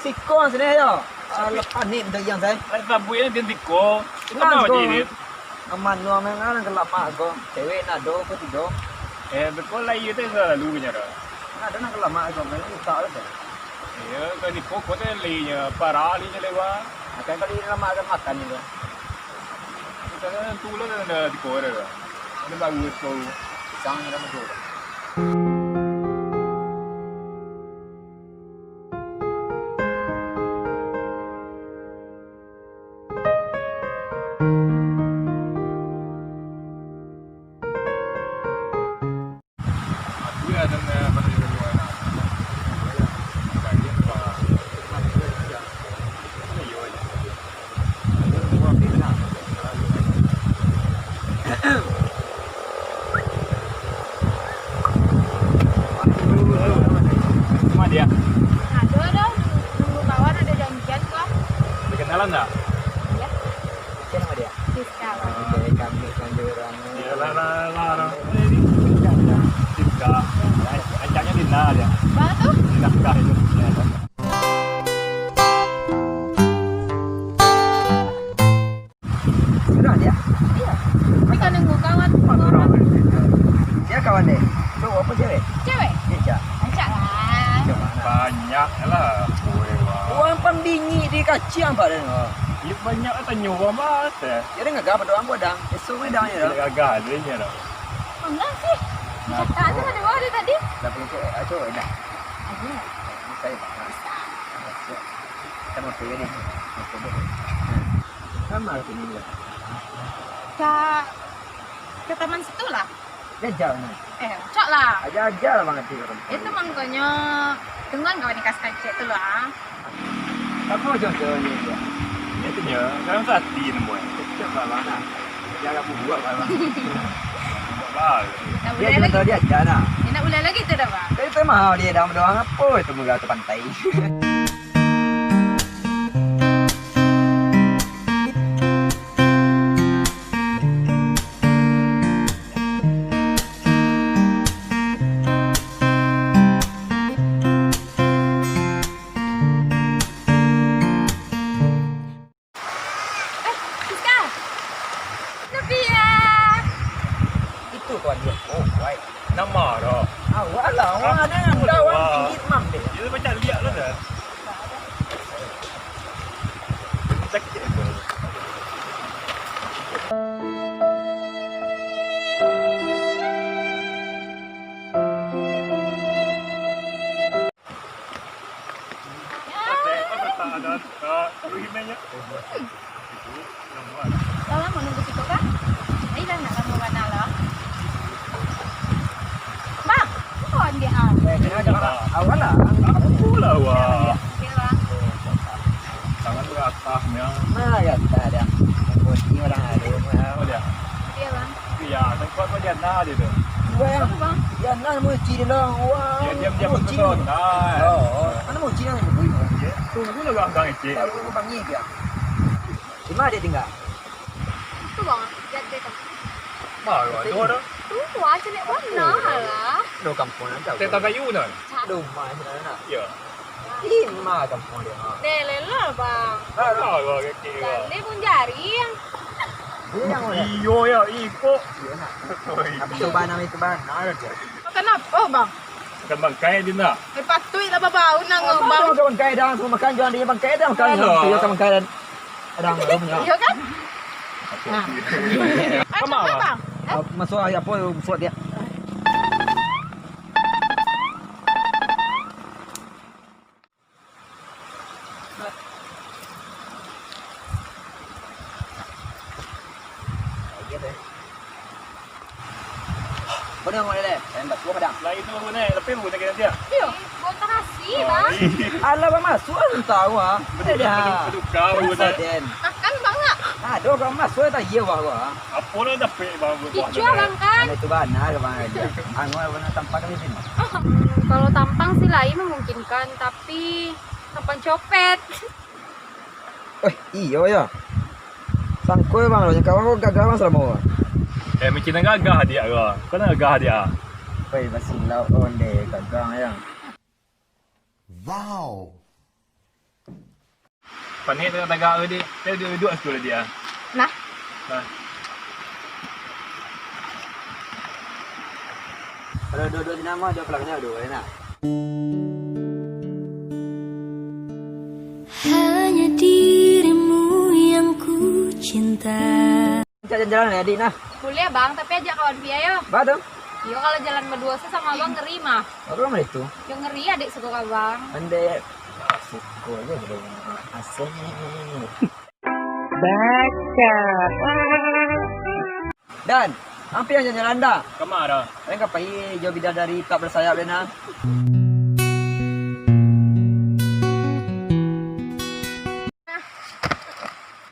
Siko sini ya. Lepas ni untuk yang saya. Tapi ini dia tiko. Kenapa jadi? Aman lu mengan gelap mak go. Cewek nak do apa tido. Betul lah itu selalu punya dah. Ada nak gelap mak go memang usah ada. Kan tiko kau tu linya parah linya lewat. Akan kali ni lama akan makan ni. Kita kan tu lah ada tiko ada. Ini bagus kau. Jangan ada macam tu. Cuma dia. Ada, nunggu kawan ada janjian kok. Kenalan tak? Ya, Siapa nama dia? Siska. Dari kami Sanjuran. Ya lah. Diska. Acaranya Dina dia. Mana tuh? Dina kah itu. Sudah dia. Iya. Tapi kan nunggu kawan. Dia kawan deh. Cowok apa cewek? Cewek. Dia. Ajak lah. Banyak lah. Orang pembingi di kacang pak dan. Ya banyak lah tanya orang mas. Jadi enggak apa doang bodang. Esok ni dah ni dah. Agak ada ni dah. Enggak sih. Cakap aja ada bawah dari tadi. Dah perlu cewek. Cowok dah. Aja. Saya. Kita mau pergi ni. Sama sini dia. Ke taman situ lah. Dia jauh ni. Cok lah. Aja lah banget dia. Itu makanya dengan kawan nikah kecil tu lah. Kamu jodoh ni dia. Itu nya, sekarang sati nombor. Coba mana? Jangan buat apa. Bah. Nak Dia ulai lagi. jodoh dia jana. Dia nak ulai lagi tu dah bang. Itu mahal dia dah doang apa itu muka ke pantai. Siska. Tapi ya. Itu kawan dia. Oh, baik. Nama dah. Awak lah, orang ada yang kawan tinggi mam dia. Dia macam lihat lah dah. Sakit tu. Tahu lah mau nunggu situ kan? Ini dah nak kamu mana lah? Bang, kawan dia ah. Awak lah. Aku lah wah. Okey bang. Tangan tu atasnya. Mana ya tak ada. Kunci orang ada. Oh dia. Iya bang. Ya, tempat kau dia nak dia tu. Bayang. Apa bang? Ya nak muci dia lah. Wah. Dia diam-diam betul. Oh, mana muci yang ni? Tunggu lah gang ecek. Aku panggil dia. Di mana dia tinggal? Tu bang. Lihat dia tu. Marah tu dah. Tu aja nak warna lah. Do kampung aja. Tetap kayu dah. Do mai sana. Ya. Lima kampung dia. Dele lah bang. Ah, gua kecil. Dele pun jari yang. Dia yang mana? Iyo ya, iko. Dia nak. Apa coba nama itu ban? Ada je. Kenapa bang? Kan bangkai dia nak. Patut lah babau nang Bang, bang. kawan kaya dah semua makan jangan dia bangkai dah makan. Dia kawan kaya dan ada rumahnya. Ya kan? Kamu apa? Bang. Masuk apa surat dia? Benar mau lele, saya tak suka padang. Lain tu mana? Tapi bukan kita dia. Yo, gua tak kasih bang. Alah bang masuk tahu ah. Betul kau bukan. Makan bang nak. Aduh kau masuk tak iya wah. Apa nak dapat bang buat. Hijau bang kan? Itu benar bang aja. Anu benar tampak di sini. Kalau tampang sih lain memungkinkan, tapi tampang copet. Iya ya. Sangkoi bang, lo kawan kau gagal bang selama. Mungkin gagah dia ke? Kau nak gagah dia? Masih lau onde gagal ya. Wow. Panik tagak dia. Dia duduk sekolah dia. Nah, Nah, Kalau dua-dua dinamo ada pelangnya dua enak. Hanya dirimu yang ku cinta. Jalan-jalan ya Dik nah. boleh bang, tapi ajak kawan Pia yo. Batu. Yo kalau jalan berdua sih sama abang ngeri mah. Apa nama itu? Yo ngeri adik suka abang. Ande asik aja gitu. Asik. Dan hampir aja jalan dah. kemana? Lain kapai jauh bidadari tak bersayap dia nah.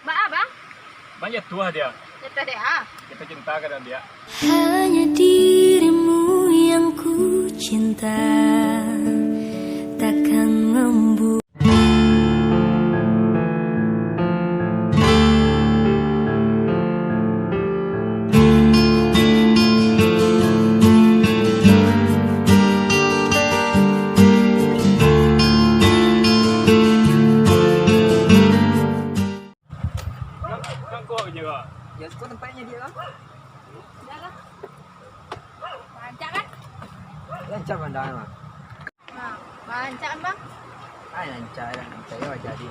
Mbak abang, Banyak tua dia. kita deh ah. Kita cinta dengan dia. Hanya dirimu yang ku cinta. Takkan membuat Kan kau juga. Ya suka tempatnya dia kan. Udah lah. Bancak kan? Lancar pandangan mah. Nah, bancak kan bang? Lancar ya jadi.